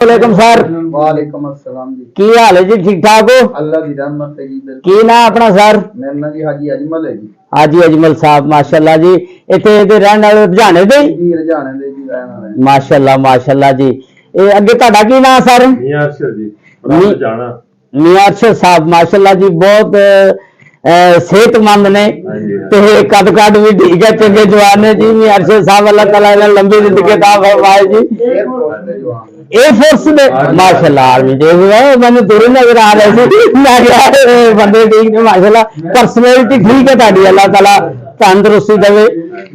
वालेकुम सर। वालेकुम अस्सलाम जी। की हाल है जी? ठीक ठाक हो? अल्लाह दी रहमत है जी। की ना अपना सर? मेरा नाम जी हाजी अजमल है जी। हाजी अजमल साहब माशाल्लाह जी। इथे रहने वाले लुधियाने दे जी लुधियाने दे जी रहने वाले। माशाल्लाह माशाल्लाह जी। अगे ਤੁਹਾਡਾ ਕੀ ਨਾਮ सर? मियां अरशद जी लुधियाना। मियां अरशद साहब माशाल्लाह जी बहुत सेहतमंद ने ते कद काट भी ठीक है, चंगे जवान ने जी। मियां अरशद साहब अल्लाह ताला इन्हें लंबी जिंदगी अता फरमाए जी। एयरफोर्स में माशाल्लाह आर्मी दे मैंने दूर नजर आ रहे थे बंदे ठीक ने माशाल्लाह। पर्सनैलिटी ठीक है ताड़ी, अल्लाह ताला तंदुरुस्ती देवे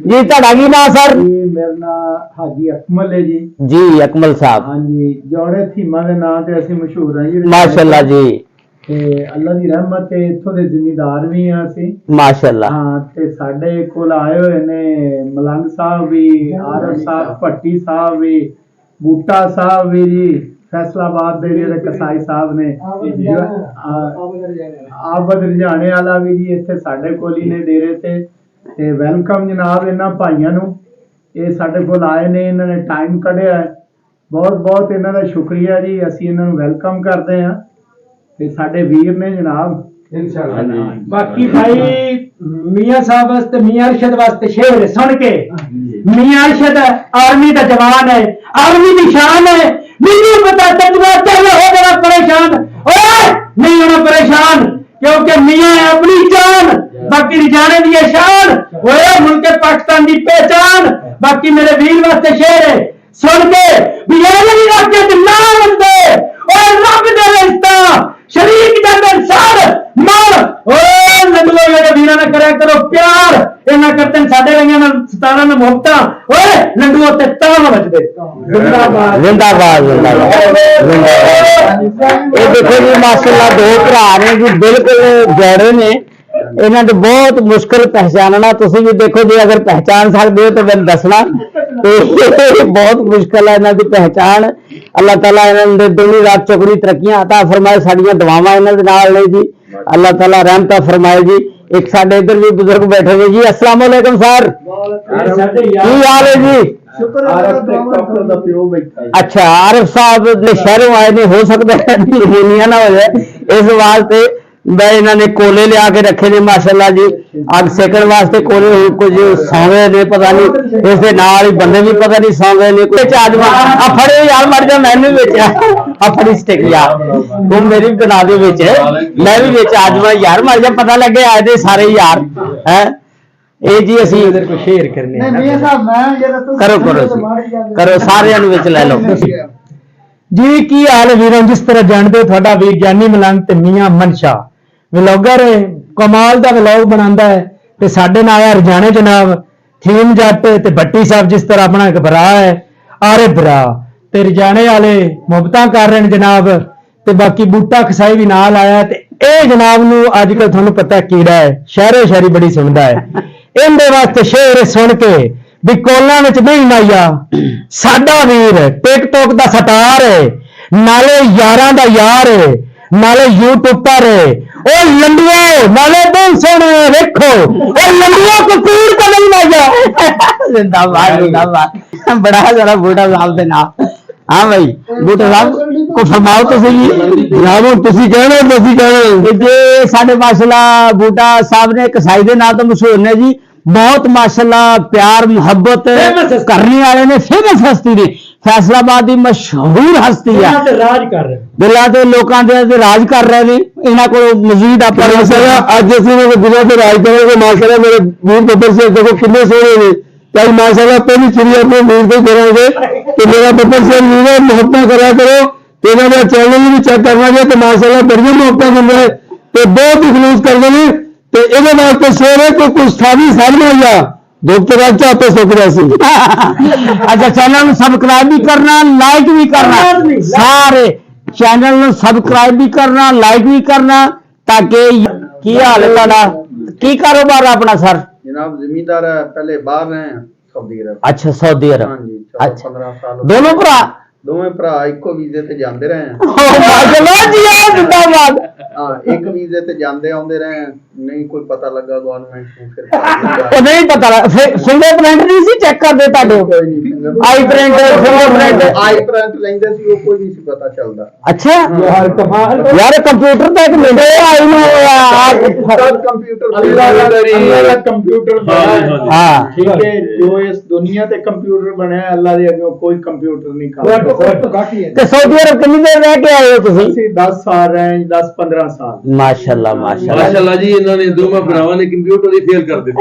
जी। ਤੁਹਾਡਾ ਕੀ ਨਾਮ सर? मेरा नाम हाजी अकमल है जी। जी अकमल साहब। हाँ जी जोड़े थीमा के नाम से असि मशहूर हैं जी माशाल्लाह जी। ते अल्लाह दी रहमत है इत्थों दे जिम्मेदार भी हैं असि माशाल्लाह। हाँ ते साडे कोल आए हुए ने मलंग साहब भी, आरफ साहब, भट्टी साहब भी, बूटा साहब भी जी, फैसलाबाद दे जेहड़े कसाई साहब ने, आबद रजाने वाला भी जी इत्थे साडे कोल ही ने डेरे ते वेलकम जनाब इन्हां भाइयां नूं। ये साडे कोल आए ने, इन्हां ने टाइम कढिया है, बहुत बहुत इन्हां दा शुक्रिया जी। असीं इन्हां नूं वेलकम करदे हां ते साडे वीर ने जनाब। बाकी भाई मियां साहब वास्ते, मियां अरशद वास्ते शेर है, सुन के। मियां अरशद आर्मी का जवान है, आर्मी की शान है। नहीं पता तजुर्बा चल हो बड़ा परेशान, ओए नहीं होना परेशान क्योंकि मियां है अपनी जान, बाकी रिजाने की शान, ओए मुल्क पाकिस्तान की पहचान। बाकी मेरे वीर वास्ते शेर है, सुन के भी इलाके च ना बंदे और रब दे रिश्ता शरीक दे सर मर ओ नंदो मेरे वीरां ने करया करो प्यार, इन्ना करते साडे रंगियां नाल 17 ना मुहब्बता। ओए नंदो ते तां बजदे जिंदाबाद जिंदाबाद जिंदाबाद जिंदाबाद। ये देखो जी माशाल्लाह दो भरा ने जी बिल्कुल जड़े ने, इन्हां दे बहुत मुश्किल पहचानना। तुसीं भी देखो जी अगर पहचान सकदे हो तो मैनूं दसना, बहुत मुश्किल है इन्हां दी पहचान। अल्लाह ताला इन्हां दे दुनी रात चौगुनी तरक्कियां अता फरमाए, साडियां दुआवां इन्हां दे नाल ने जी। अल्लाह ताला रहमत फरमाए जी। एक साडे इधर भी बुजुर्ग बैठे हुए जी। अस्सलाम वालेकुम सर, की हाल है जी? अच्छा आरिफ साहब ने शहरों आए ने, हो सकता है निमोनिया ना हो जाए, इस वास्ते मैं इन्होंने कोले लिया के रखे ने माशाल्लाह जी। अग सेकण वास्ते कोले कुछ सौ गए ने, पता नहीं इस नाल ही बंदे भी पता नहीं सौ गए ने। कुछ आजमा आ फड़े यार मर जा, मैंने भी बेचा आ फड़ी स्टिक यार, तुम मेरी बना दे बेच, मैं भी बेच आजमा यार मर जा, पता लगे आए थे सारे यार है। ये जी असी शेयर करने करो करो करो सारे विच ले लो जी। की हाल वीरों? जिस तरह जानते हो थोड़ा वीर जानी मलंग ते मियां मनशा व्लॉगर है, कमाल का व्लॉग बनाता है ते साडे नाल रजाने जनाब थीम जट ते भट्टी साहब जिस तरह अपना एक भरा है आरे भरा ते रजाने वाले मुहब्बतां कर रहे हैं जनाब ते बाकी बूटा खसाई भी नाल आया ते ए जनाब नूं अजकल तुहानूं पता कीड़ा है, शहरे शायरी बड़ी सुनदा है। इहदे वास्ते शेर सुन के भी कोलां विच नहीं माइया साडा वीर टिकटॉक दा सटार है, नाले यारां दा यार है, नाले यूट्यूब पर है। ओ लंडियो नाले बहुत सोने देखो, ओ लंडियो को कूड़ को नहीं माइया। जिंदाबाद जिंदाबाद। बड़ा जरा बूटा साहब दे नाम। हाँ भाई बूटा साहब को फरमाओ तो सही जनाब, तुसी कहना जे साडे माशाल्लाह बूटा साहब ने कसाई दे नाम तो मशहूर ने जी। बहुत माशाल्लाह प्यार मुहब्बत करने वाले ने, फेमस हस्ती ने, फैसलाबाद की मशहूर हस्ती है, राज कर रहे दिलों के लोगों के राज कर रहे हैं। इन्हों को मजीद आप अज असी दिलों से राज करेंगे माशाल्लाह। मेरे वीर बब्बर से देखो कितने सोने ने, कल माशाल्लाह पहली चिड़ी अपने वीर को करेंगे तो मेरा बब्बर से वीर मुहब्बत करा करो तो इन्होंने चैनल भी चेक करना है तो माशाल्लाह बढ़िया मुहब्बत कर रहे तो बहुत ही खलूस करते हैं। तो ये वास्ते शेर है कि कुछ था भी सामने आया डॉक्टर अच्छा तो सुख रहा। अच्छा चैनल सब्सक्राइब भी करना, लाइक भी करना, सारे चैनल सब्सक्राइब भी करना, लाइक भी करना ताकि की हाल है तुहाडा? की कारोबार अपना सर? जनाब जमींदार है, पहले बाहर रहे हैं सऊदी अरब। अच्छा सऊदी अरब। हाँ जी अच्छा 15 साल दोनों भरा दोवें भरा इको वीजे ते जाते रहे हैं। माशाल्लाह जी जिंदाबाद। हाँ एक वीजे ते जाते आते रहे हैं, ਨਹੀਂ ਕੋਈ ਪਤਾ ਲੱਗਾ ਗਵਰਨਮੈਂਟ ਨੂੰ ਫਿਰ ਉਹ ਨਹੀਂ ਪਤਾ ਫਿੰਗਰਪ੍ਰਿੰਟ ਨਹੀਂ ਸੀ ਚੈੱਕ ਕਰਦੇ ਤੁਹਾਡੇ ਆਈ ਪ੍ਰਿੰਟ ਫਿੰਗਰਪ੍ਰਿੰਟ ਆਈ ਪ੍ਰਿੰਟ ਲੈਂਦੇ ਸੀ ਉਹ ਕੋਈ ਨਹੀਂ ਸੀ ਪਤਾ ਚੱਲਦਾ। ਅੱਛਾ ਯਾਰ ਕੰਪਿਊਟਰ ਤਾਂ ਇੱਕ ਮਿੰਟ ਆਈ ਨੂੰ ਕੰਪਿਊਟਰ ਅੱਲਾਹ ਦਾ ਕੰਪਿਊਟਰ ਬਣਾਇਆ ਹਾਂ ਠੀਕ ਹੈ ਜੋ ਇਸ ਦੁਨੀਆ ਤੇ ਕੰਪਿਊਟਰ ਬਣਿਆ ਅੱਲਾਹ ਦੇ ਅੱਗੇ ਕੋਈ ਕੰਪਿਊਟਰ ਨਹੀਂ ਤੇ ਸਊਦੀ ਅਰਬ ਕਿੰਨੀ ਦੇਰ ਰਹਿ ਕੇ ਆਏ ਹੋ ਤੁਸੀਂ? ਅਸੀਂ 10 ਸਾਲ ਰਹੇ 10-15 ਸਾਲ। ਮਾਸ਼ਾਅੱਲਾ ਮਾਸ਼ਾਅੱਲਾ ਮਾਸ਼ਾਅੱਲਾ ਜੀ ਇਹਨਾਂ ਨੇ ਦੋਵਾਂ ਭਰਾਵਾਂ ਨੇ ਕੰਪਿਊਟਰ ਹੀ ਫੇਲ ਕਰ ਦਿੱਤਾ।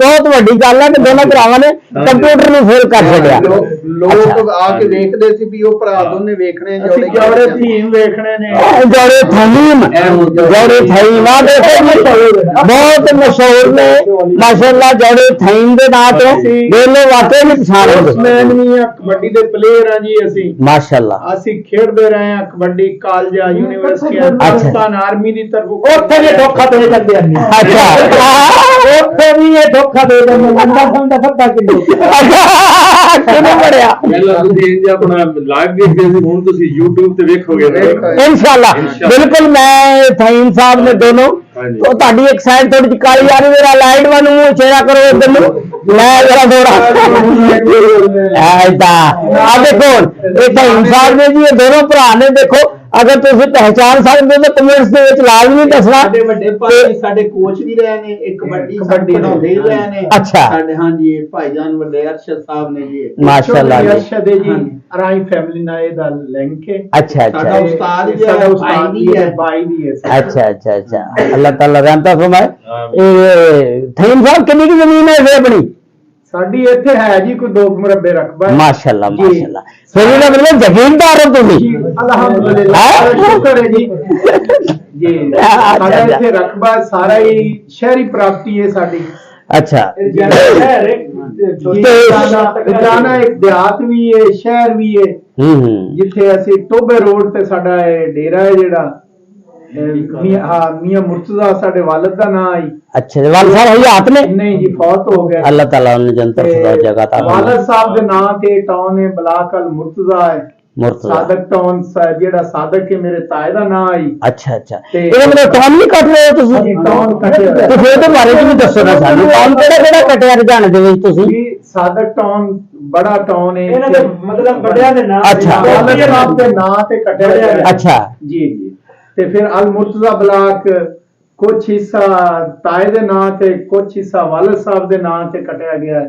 ਬਹੁਤ ਵੱਡੀ ਗੱਲ ਹੈ ਕਿ ਦੋਨਾਂ ਭਰਾਵਾਂ ਨੇ ਕੰਪਿਊਟਰ ਨੂੰ ਫੇਲ ਕਰ ਛੱਡਿਆ। ਲੋਕ ਆ ਕੇ ਵੇਖਦੇ ਸੀ ਵੀ ਉਹ ਭਰਾ ਦੋਨੇ ਵੇਖਣੇ ਜੋੜੇ ਥੀਮ ਵੇਖਣੇ ਨੇ ਜੋੜੇ ਥੀਮ ਆ ਦੇਖੋ ਜੀ ਬਹੁਤ ਮਸ਼ਹੂਰ ਨੇ ਮਾਸ਼ਾਅੱਲਾ ਜੋੜੇ ਥੀਮ ਦੇ ਨਾਂ ਤੋਂ ਵੇਲੇ ਵਾਕਈ ਨਹੀਂ ਪਛਾਣ ਬੈਟਸਮੈਨ ਵੀ ਆ ਕਬੱਡੀ ਦੇ ਪਲੇਅਰ ਆ ਜੀ ਅਸੀਂ ਮਾਸ਼ਾਅੱਲਾ। ਅਸੀਂ ਖੇਡਦੇ ਰਹੇ ਆ ਕਬੱਡੀ ਕਾਲਜਾਂ ਯੂਨੀਵਰਸਿਟੀਆਂ ਪਾਕਿਸਤਾਨ ਆਰਮੀ ਦੀ ਤਰਫੋਂ ਉੱਥੇ ਵੀ ਧੋਖਾ ਦੇ ਦਿੰਦੇ ਆ। ਅੱਛਾ ਉੱਥੇ ਵੀ ਇਹ ਧੋਖਾ ਦੇ ਦਿੰਦੇ ਅੰਦਾ ਸਮਝਦਾ ਫੱਟਾ ਕਿੰਨੇ ਕਿੰਨੇ ਬੜਿਆ ਪਹਿਲਾਂ ਤੁਸੀਂ ਇੰਜ ਆਪਣਾ ਲਾਈਵ ਦੇਖਦੇ ਸੀ ਹੁਣ ਤੁਸੀਂ YouTube ਤੇ ਵੇਖੋਗੇ ਇਨਸ਼ਾਅੱਲਾ ਬਿਲਕੁਲ। ਮੈਂ ਥੀਮ ਸਾਹਿਬ ਨੇ ਦੋਨੋਂ तो ਤੁਹਾਡੀ ਇੱਕ ਸਾਈਡ ਥੋੜੀ ਜਿਹੀ ਕਾਲੀ ਆ ਰਹੀ ਮੇਰਾ ਲਾਈਟ ਵਾਲ ਨੂੰ ਚਿਹਰਾ ਕਰੋ ਇਧਰ ਨੂੰ ਮੈਂ ਜਰਾ ਥੋੜਾ ਐਦਾਂ ਆ ਦੇਖੋ ਇਹ ਤਾਂ ਇਨਸਾਨ ਨੇ ਜੀ ਇਹ ਦੋਨੋਂ ਭਰਾ ਨੇ ਦੇਖੋ अगर तुम पहचान सकते हो तो कमेंट्स ਦੇ ਵਿੱਚ ਲਾਜ਼ਮੀ ਦੱਸਣਾ। ਸਾਡੇ ਵੱਡੇ ਭਾਈ ਸਾਡੇ ਕੋਚ ਵੀ ਰਹੇ ਨੇ ਇੱਕ ਕਬੱਡੀ ਪੜਾਉਂਦੇ ਹੀ ਰਹੇ ਨੇ। ਅੱਛਾ ਸਾਡੇ ਹਾਂਜੀ ਭਾਈਜਾਨ ਵੱਡੇ ਅਰਸ਼ਦ ਸਾਹਿਬ ਨੇ ਜੀ ਮਾਸ਼ਾਅੱਲਾ ਜੀ ਅਰਸ਼ਦ ਜੀ ਅਰਾਈ ਫੈਮਿਲੀ ਨਾਲ ਇਹਦਾ ਲਿੰਕ ਹੈ। ਅੱਛਾ ਅੱਛਾ ਸਾਡਾ ਉਸਤਾਦ ਜੀ ਸਾਡਾ ਉਸਤਾਦ ਵੀ ਹੈ ਭਾਈ ਵੀ ਹੈ। अच्छा अच्छा अच्छा अल्लाह ताला रहमत फरमाए। थीम साहब कितनी की जमीन है अपनी? ਸਾਡੀ ਇੱਥੇ ਹੈ ਜੀ ਕੋਈ 2 ਮੁਰੱਬੇ ਰਕਬਾ ਹੈ। माशाअल्लाह माशाअल्लाह। फिर ਇਹਦਾ ਮਤਲਬ ਜ਼ਮੀਨਦਾਰ ਹੋ ਤੁਸੀਂ? ਅਲਹਮਦੁਲਿल्लाह ਸ਼ੁਕਰ ਹੈ ਜੀ ਜੀ ਸਾਡਾ ਇੱਥੇ ਰਕਬਾ ਸਾਰਾ ਹੀ ਸ਼ਹਿਰੀ ਪ੍ਰਾਪਤੀ ਹੈ ਸਾਡੀ। अच्छा ਜਾਨਾ ਇੱਕ ਦਿਹਾਤ ਵੀ ਹੈ ਸ਼ਹਿਰ ਵੀ ਹੈ ਜਿੱਥੇ ਅਸੀਂ ਟੋਬੇ ਰੋਡ ਤੇ ਸਾਡਾ ਡੇਰਾ ਹੈ ਜਿਹੜਾ ਮੀਆਂ ਮੁਰਤਜ਼ਾ ਸਾਡੇ ਵਾਲਿਦ ਦਾ ਨਾਮ ਆਈ। अच्छा वालिद साहब हयात ने? नहीं जी फौत हो गए। अल्लाह ताला उन्हें जन्नत फिरदौस जगह अता फरमाए। वालिद साहब दे नाम ते टाउन है बलाक अल मुर्तजा है मुर्तजा सादक टाउन जेड़ा सादक के मेरे ताए दा नाम आई। अच्छा अच्छा ਇਹਦਾ ਮਤਲਬ ਟਾਊਨ ਨਹੀਂ ਕੱਟ ਰਹੇ ਹੋ ਤੁਸੀਂ? टाउन कटे ਤੇ ਫਿਰ ਇਹਦੇ ਬਾਰੇ ਵੀ ਦੱਸੋ ਨਾ ਸਾਨੂੰ ਟਾਊਨ ਕਿਹੜਾ ਕਿਹੜਾ ਕੱਟਿਆ ਰਜਾਣੇ ਦੇ ਵਿੱਚ ਤੁਸੀਂ? जी सादक टाउन बड़ा टाउन है ਇਹਨਾਂ ਦੇ ਮਤਲਬ ਵੱਡਿਆਂ ਦੇ ਨਾਮ अच्छा। वालिद साहब दे नाम ते कटे गया। अच्छा जी जी ਤੇ ਫਿਰ ਅਲ ਮੁਰਤਜ਼ਾ ਬਲਾਕ ਕੁਝ ਹਿੱਸਾ ਤਾਏ ਦੇ ਨਾਂ ਤੇ ਕੁਝ ਹਿੱਸਾ ਵਾਲਿਦ ਸਾਹਿਬ ਦੇ ਨਾਂ ਤੇ ਕਟਿਆ ਗਿਆ ਹੈ।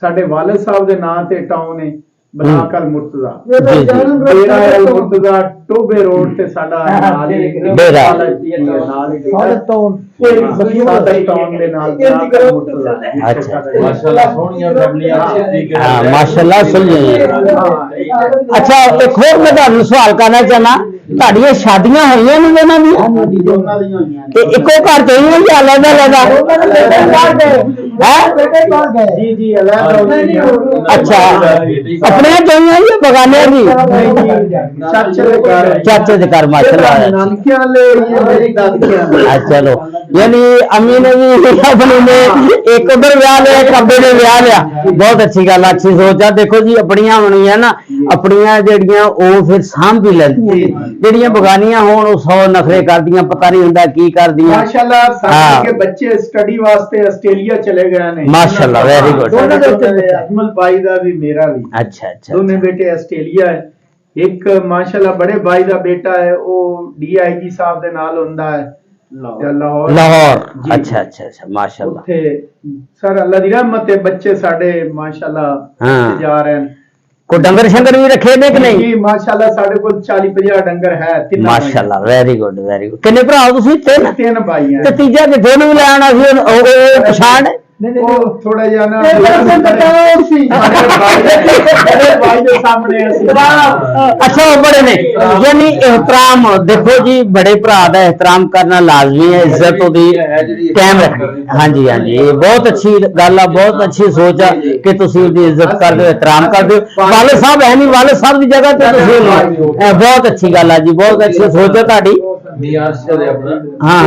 ਸਾਡੇ ਵਾਲਿਦ ਸਾਹਿਬ ਦੇ ਨਾਂ ਤੇ ਟਾਊਨ ਹੈ ਬਲਾਕ ਅਲ ਮੁਰਤਜ਼ਾ। ਡੇਰਾ ਅਲ ਮੁਰਤਜ਼ਾ ਟੋਬੇ ਰੋਡ ਤੇ ਸਾਡਾ ਨਾਲ ਹੀ ਡੇਰਾ। ਨਾਲ ਹੀ ਸਾਦਕ ਟਾਊਨ ਸਾਦਕ ਟਾਊਨ ਦੇ ਨਾਲ ਬਲਾਕ ਅਲ ਮੁਰਤਜ਼ਾ। अच्छा ਮਾਸ਼ਾਅੱਲਾ ਸੋਹਣੀਆਂ ਫੈਮਲੀਆਂ हाँ माशाअल्लाह सुन लीजिए। अच्छा एक और मैं ਤੁਹਾਨੂੰ ਸਵਾਲ ਕਰਨਾ ਚਾਹਨਾ ਤੁਹਾਡੀਆਂ ਸ਼ਾਦੀਆਂ ਹੋਈਆਂ ਨੇ ਇਹਨਾਂ ਦੀਆਂ? ਦੋਨਾਂ ਦੀਆਂ ਹੋਈਆਂ ਤੇ ਇੱਕੋ ਘਰ ਚ ਹੋਈਆਂ ਜਾਂ ਅਲੱਗ ਅਲੱਗ ਹੈ? ਜੀ ਜੀ ਅਲੱਗ अच्छा अपने जोइयां या बगाने की? ਚਾਚੇ ਦੇ ਘਰ चाचे के घर माशाल्लाह। ਨਾਨਕਿਆਂ ਲੈ ਇਹ ਮੇਰੀ ਦਾਦੀਆਂ चलो यानी अम्मी ने भी अपनी ने एक उधर ब्याह लिया एक अब्बे ने ब्याह लिया। बहुत अच्छी गल अच्छी सोच है। देखो जी अपनियां होनियां ना अपनियां जेड़ियां ओ फिर सांभ भी लैंदियां जेड़ियां बगानियां होण ओ 100 नखरे करदियां पता नहीं हुंदा की करदियां। माशाल्लाह सारे के बच्चे स्टडी वास्ते ऑस्ट्रेलिया चले गए ने माशाल्लाह वेरी गुड। अजमल भाई दा भी मेरा भी अच्छा अच्छा दोनों बेटे ऑस्ट्रेलिया है। एक माशाल्लाह बड़े भाई दा बेटा है वो डीआईजी साहब दे नाल हुंदा है लाहौर। अच्छा अच्छा अच्छा माशाल्लाह। ਉੱਥੇ सर अल्लाह दी रहमत है बच्चे साडे माशाल्लाह हाँ। जा रहे हैं। को डंगर शंगर भी रखे ने कि नहीं? जी माशाल्लाह साडे कोल 40-50 डंगर है। माशाल्लाह वेरी गुड वेरी गुड। कितने भरा हो तुसी? तीन भाई हैं। ते तीजा किथे नु ले आना सी ओ पछाण है? वो थोड़ा जिहा ना भाई दे सामने अच्छा वो बड़े ने यानी एहतराम देखो जी बड़े भरा दा एहतराम करना लाजमी है इज्जत ओदी कायम रखनी। हाँ जी ये बहुत अच्छी गल है बहुत अच्छी सोच है कि तुसी ओदी इज्जत करदे हो एहतराम करदे हो। वालिद साहब है नहीं वालिद साहब दी जगह ते तुसी बहुत अच्छी गल है जी बहुत अच्छी सोच है ਤੁਹਾਡੀ। मियां अरशद है अपना। हाँ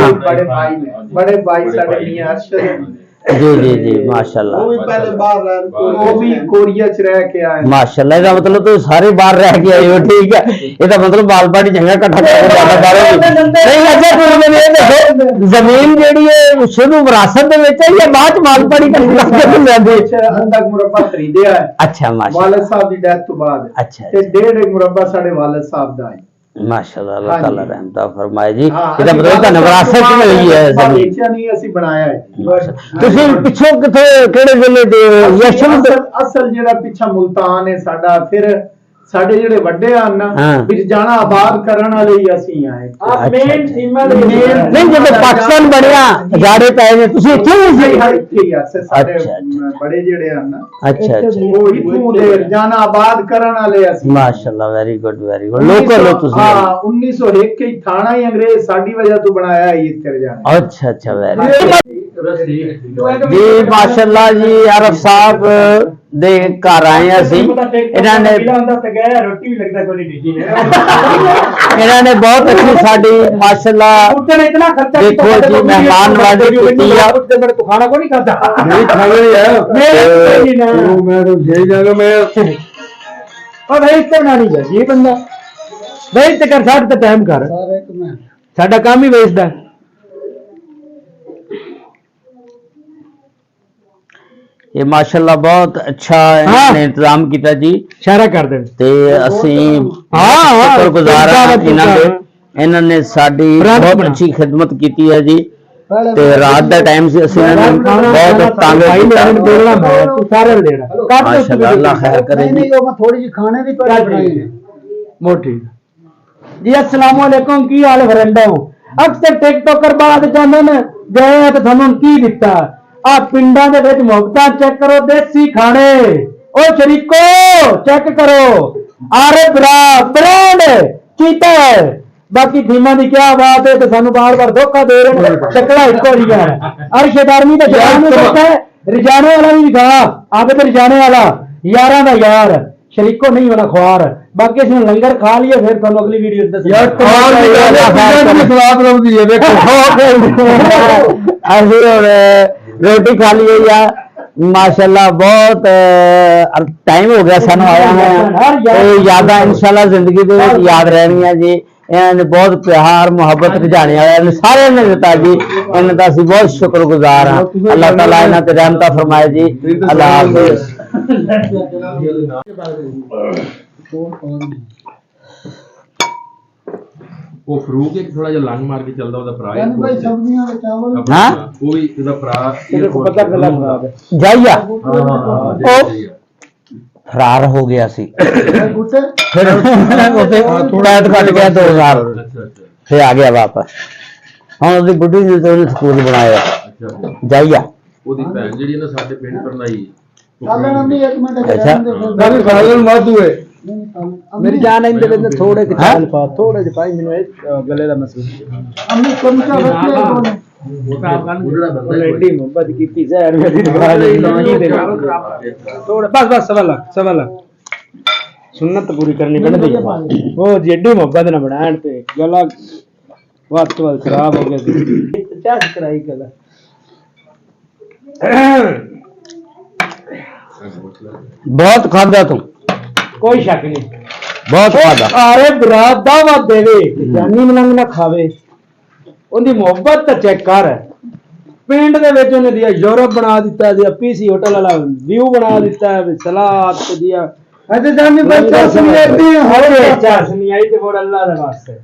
बड़े भाई साडे मियां अरशद जी माशाल्लाह वो भी पहले बाहर रह वो भी कोरिया च रह के आए माशाल्लाह ਇਹਦਾ ਮਤਲਬ ਤੁਸੀਂ ਸਾਰੇ ਬਾਹਰ ਰਹਿ ਕੇ ਆਏ ਹੋ ਠੀਕ ਹੈ ਇਹਦਾ ਮਤਲਬ ਬਾਲ ਪਾਣੀ ਚੰਗਾ ਇਕੱਠਾ ਕਰਕੇ ਜ਼ਿਆਦਾ ਬਾਹਰ ਨਹੀਂ ਅੱਛਾ ਤੁਸੀਂ ਮੈਨੂੰ ਇਹ ਦੱਸੋ ਜ਼ਮੀਨ ਜਿਹੜੀ ਹੈ ਸ਼ੁਰੂ ਵਿਰਾਸਤ ਦੇ ਵਿੱਚ ਹੈ ਜਾਂ ਬਾਅਦ ਚ ਮਾਲ ਪਾਣੀ ਕਰਕੇ ਲੈਂਦੇ अंदर मुरब्बा खरीदया है ਅੱਛਾ ਮਾਸ਼ਾਅੱਲਾ वालिद साहब दी डेथ तो बाद अच्छा, ते 1.5 मुरब्बा साडे वालिद साहब दा है माशाल्लाह अल्लाह ताला हाँ जी। रहमता फरमाए जी हाँ, ਇਹਦਾ ਮਤਲਬ ਤੁਹਾਨੂੰ ਵਿਰਾਸਤ ਚ ਮਿਲੀ ਹੈ ਜ਼ਮੀਨ ਵੇਚਿਆ ਨਹੀਂ ਅਸੀਂ ਬਣਾਇਆ ਹੈ ਤੁਸੀਂ ਪਿੱਛੋਂ ਕਿੱਥੇ ਕਿਹੜੇ ਜ਼ਿਲ੍ਹੇ ਦੇ ਯਸ਼ਮ ਅਸਲ ਜਿਹੜਾ ਪਿੱਛਾ ਮੁਲਤਾਨ ਹੈ ਸਾਡਾ ਫਿਰ ਸਾਡੇ ਜਿਹੜੇ ਵੱਡੇ ਹਨ ਨਾ ਹਾਂ। ਵਿੱਚ ਜਾਣਾ ਆਬਾਦ ਕਰਨ ਵਾਲੇ ਹੀ ਅਸੀਂ ਆਏ ਆ ਮੇਨ ਸੀਮਾ ਦੇ ਨਹੀਂ ਜਦੋਂ ਪਾਕਿਸਤਾਨ ਬਣਿਆ ਹਜ਼ਾਰੇ ਪਏ ਨੇ ਤੁਸੀਂ ਇੱਥੇ ਹੀ ਸੀ ਠੀਕ ਹੈ ਸਾਡੇ ਅੱਛਾ, ਅੱਛਾ। ਬੜੇ ਜਿਹੜੇ ਹਨ ਨਾ ਅੱਛਾ ਅੱਛਾ ਉਹ ਇਥੋਂ ਦੇ ਜਾਣਾ ਆਬਾਦ ਕਰਨ ਵਾਲੇ ਅਸੀਂ ਮਾਸ਼ਾਅੱਲਾ ਵੈਰੀ ਗੁੱਡ ਲੋਕਲ ਹੋ ਤੁਸੀਂ ਹਾਂ 1901 ਕੇ ਥਾਣਾ ਹੀ ਅੰਗਰੇਜ਼ ਸਾਡੀ ਵਜ੍ਹਾ ਤੋਂ ਬਣਾਇਆ ਹੀ ਇੱਥੇ ਜਾਣਾ अच्छा अच्छा वेरी जी माशाल्लाह जी आरफ साहब दे घर आए ਅਸੀਂ ਇਹਨਾਂ ਨੇ ਹੁੰਦਾ ਤੇ ਗਿਆ ਰੋਟੀ ਵੀ ਲੱਗਦਾ ਕੋਈ ਡੀਜੀ ਨੇ ਇਹਨਾਂ ਨੇ ਬਹੁਤ ਅੱਛੀ ਸਾਡੀ ਮਾਸ਼ਾਅल्लाह ਉੱਤੇ ਇਤਨਾ ਖਰਚਾ देखो जी मेहमान नवाजी की है ਉੱਤੇ ਮੇਰੇ ਤੋਂ ਖਾਣਾ ਕੋਈ ਨਹੀਂ ਖਾਦਾ नहीं खाना ही है मैं मैं तो यही जाएगा मैं ਉਹ ਭਾਈ ਇੱਥੇ ਬਣਾ ਨਹੀਂ ਜੀ ਬੰਦਾ ਭਾਈ ਤੇ ਕਰ ਸਾਡ ਤੇ ਟਾਈਮ ਕਰ ਸਾਡਾ ਕੰਮ ਹੀ ਵੇਚਦਾ ये माशाल्लाह बहुत अच्छा इन्होंने इंतजाम किया जी ਇਸ਼ਾਰਾ ਕਰ ਦੇ ਤੇ ਅਸੀਂ ਹਾਂ, ਸ਼ੁਕਰਗੁਜ਼ਾਰ ਹਾਂ ਹਾਂ, ਇਹਨਾਂ ਦੇ ਇਹਨਾਂ ਨੇ ਸਾਡੀ ਬਹੁਤ ਅੱਛੀ ਖਿਦਮਤ ਕੀਤੀ ਹੈ ਜੀ ਤੇ ਰਾਤ ਦਾ ਟਾਈਮ ਸੀ ਅਸੀਂ ਇਹਨਾਂ ਨੂੰ ਬਹੁਤ ਤੰਗ ਭਾਈ ਕੀਤਾ ਮੈਨੂੰ ਬੋਲਣਾ ਮੈਂ ਤੂੰ ਸਾਰੇ ਲੈਣਾ माशाल्लाह अल्लाह खैर करे जी ਮੈਂ ਥੋੜੀ ਜਿਹੀ ਖਾਣੇ ਦੀ ਪੜੀ ਬਣਾਈ ਹੈ ਮੋਟੀ ਜੀ अस्सलाम वालेकुम ਕੀ ਹਾਲ ਵਰਿੰਦਾ ਹੋ ਅਕਸਰ ਟਿਕਟੋਕਰ ਬਾਅਦ ਕਹਿੰਦੇ ਨੇ ਗਏ ਆ ਤੇ ਤੁਹਾਨੂੰ ਕੀ ਦਿੱਤਾ ਆ ਪਿੰਡਾਂ ਦੇ ਵਿੱਚ ਮੁਫਤਾਂ ਚੈੱਕ ਕਰੋ ਦੇਸੀ ਖਾਣੇ ਓ ਸ਼ਰੀਕੋ ਚੈੱਕ ਕਰੋ ਆਰੇ ਬ੍ਰਾਂਡ ਕੀਤਾ ਹੈ ਬਾਕੀ ਥੀਮਾਂ ਦੀ ਕੀ ਬਾਤ ਹੈ ਤੇ ਸਾਨੂੰ ਬਾਰ-ਬਾਰ ਧੋਖਾ ਦੇ ਰਹੇ ਨੇ ਚੱਕਲਾ ਇੱਕੋ ਜਿਹਾ ਹੈ ਅਰਸ਼ਦਾਰਮੀ ਦਾ ਜਵਾਨ ਨੂੰ ਦਿੱਤਾ ਹੈ ਰਿਜਾਣੇ ਵਾਲਾ ਵੀ ਵਿਖਾ ਆਪੇ ਤੇ ਰਿਜਾਣੇ ਵਾਲਾ ਯਾਰਾਂ ਦਾ ਯਾਰ ਸ਼ਰੀਕੋ ਨਹੀਂ ਵਾਲਾ ਖੁਆਰ ਬਾਕੀ ਅਸੀਂ ਲੰਗਰ ਖਾ ਲਈਏ ਫਿਰ ਤੁਹਾਨੂੰ ਅਗਲੀ ਵੀਡੀਓ ਦੱਸਾਂਗੇ यार कमाल की गल है पिंड में सलाद रखदी है देखो ਅਸੀਂ ਹੁਣ ਰੋਟੀ ਖਾ ਲਈ या माशाल्लाह बहुत टाइम हो गया सानू आया है ਤੇ ਯਾਦਾਂ ਇਨਸ਼ਾਅੱਲਾ ਜ਼ਿੰਦਗੀ ਦੇ ਵਿੱਚ ਯਾਦ ਰਹਿਣੀਆਂ ਜੀ ਇਹਨਾਂ ਨੇ ਬਹੁਤ ਪਿਆਰ ਮੁਹੱਬਤ ਰਜਾਣੇ ਵਾਲਿਆਂ ਨੇ ਸਾਰਿਆਂ ਨੇ ਦਿੱਤਾ ਜੀ ਇਹਨਾਂ ਦਾ ਅਸੀਂ ਬਹੁਤ ਸ਼ੁਕਰਗੁਜ਼ਾਰ ਹਾਂ ਅੱਲਾਹ ਤਾਲਾ ਇਹਨਾਂ ਤੇ ਰਹਿਮਤਾਂ ਫਰਮਾਏ ਜੀ ਅੱਲਾਹ ਹਾਫਿਜ਼ ਉਹ ਫਰੂਕ ਇੱਕ ਥੋੜਾ ਜਿਹਾ ਲੰਗ ਮਾਰ ਕੇ ਚੱਲਦਾ ਉਹਦਾ ਭਰਾ ਹੈ ਭਾਈ ਸਬਜ਼ੀਆਂ ਦੇ ਚਾਵਲ ਹਾਂ ਉਹ ਵੀ ਉਹਦਾ ਭਰਾ ਤੇਰੇ ਕੋ ਪਤਾ ਗਲਾ ਖਰਾਬ ਹੈ ਜਾਈਆ ਹਾਂ ਫਰਾਰ ਹੋ ਗਿਆ ਸੀ ਗੁੱਟੇ ਫਿਰ ਉੱਥੇ ਥੋੜਾ ਕੱਟ ਗਿਆ 2000 ਅੱਛਾ ਅੱਛਾ ਫਿਰ ਆ ਗਿਆ ਵਾਪਸ ਹੁਣ ਉਹਦੀ ਬੁੱਢੀ ਨੇ ਤੇ ਉਹਨੇ ਸਕੂਲ ਬਣਾਇਆ ਅੱਛਾ ਜਾਈਆ ਉਹਦੀ ਭੈਣ ਜਿਹੜੀ ਹੈ ਨਾ ਸਾਡੇ ਪਿੰਡ ਪਰਨਾਈ ਚੱਲਣ ਅੰਮੀ ਇੱਕ ਮਿੰਟ ਅੱਛਾ। गाली सालन मत हुए ਮੇਰੀ ਜਾਨ ਇਹਦੇ ਵਿੱਚ ਥੋੜੇ ਕਿ ਚਾਵਲ ਪਾ ਥੋੜੇ ਜਿਹੇ ਪਾਈ ਮੈਨੂੰ ਇਹ ਗਲੇ ਦਾ ਮਸੂਲ ਅੰਮੀ ਚਮਚਾ ਬੱਚੇ ਕੋਲ ਬੁੱਢੜਾ ਬੰਦਾ ਹੀ ਐਡੀ ਮੁਹੱਬਤ ਕੀਤੀ ਜ਼ਹਿਰ ਮੇਰੀ ਦਿਖਾ ਲਈ ਥੋੜੇ ਬਸ ਸਵਾ ਲੱਖ ਸੁਨਨਤ ਪੂਰੀ ਕਰਨੀ ਪੈਂਦੀ ਹੈ ਉਹ ਜਿੱਡੀ ਮੁਹੱਬਤ ਨਾ ਬਣਾਣ ਤੇ ਗਲਾ ਵੱਤ ਵੱਲ ਖਰਾਬ ਹੋ ਗਿਆ ਸੀ ਚਾਹ ਕਰਾਈ ਗਲਾ ਬਹੁਤ ਖਾਦਾ ਤੂੰ ਕੋਈ ਸ਼ੱਕ ਨਹੀਂ ਬਹੁਤ ਖਾਦਾ ਆਰੇ ਬਰਾਤ ਦਾਵਾ ਦੇਵੇ ਜਾਨੀ ਮਲੰਗ ਨਾ ਖਾਵੇ ਉਹਦੀ ਮੁਹੱਬਤ ਤਾਂ ਚੈੱਕ ਕਰ ਪਿੰਡ ਦੇ ਵਿੱਚ ਉਹਨੇ ਦਿਆ ਯੂਰਪ ਬਣਾ ਦਿੱਤਾ ਦਿਆ ਪੀਸੀ ਹੋਟਲ ਵਾਲਾ ਵਿਊ ਬਣਾ ਦਿੱਤਾ ਸਲਾਦ ਤੇ ਦਿਆ ਅੱਜ ਜਾਨੀ ਬੱਚਾ ਸੁਣੀਏ ਹਰੇ ਚਾਹ ਸੁਣੀ ਆਈ ਤੇ ਹੋਰ ਅੱਲਾਹ ਦੇ ਵਾਸਤੇ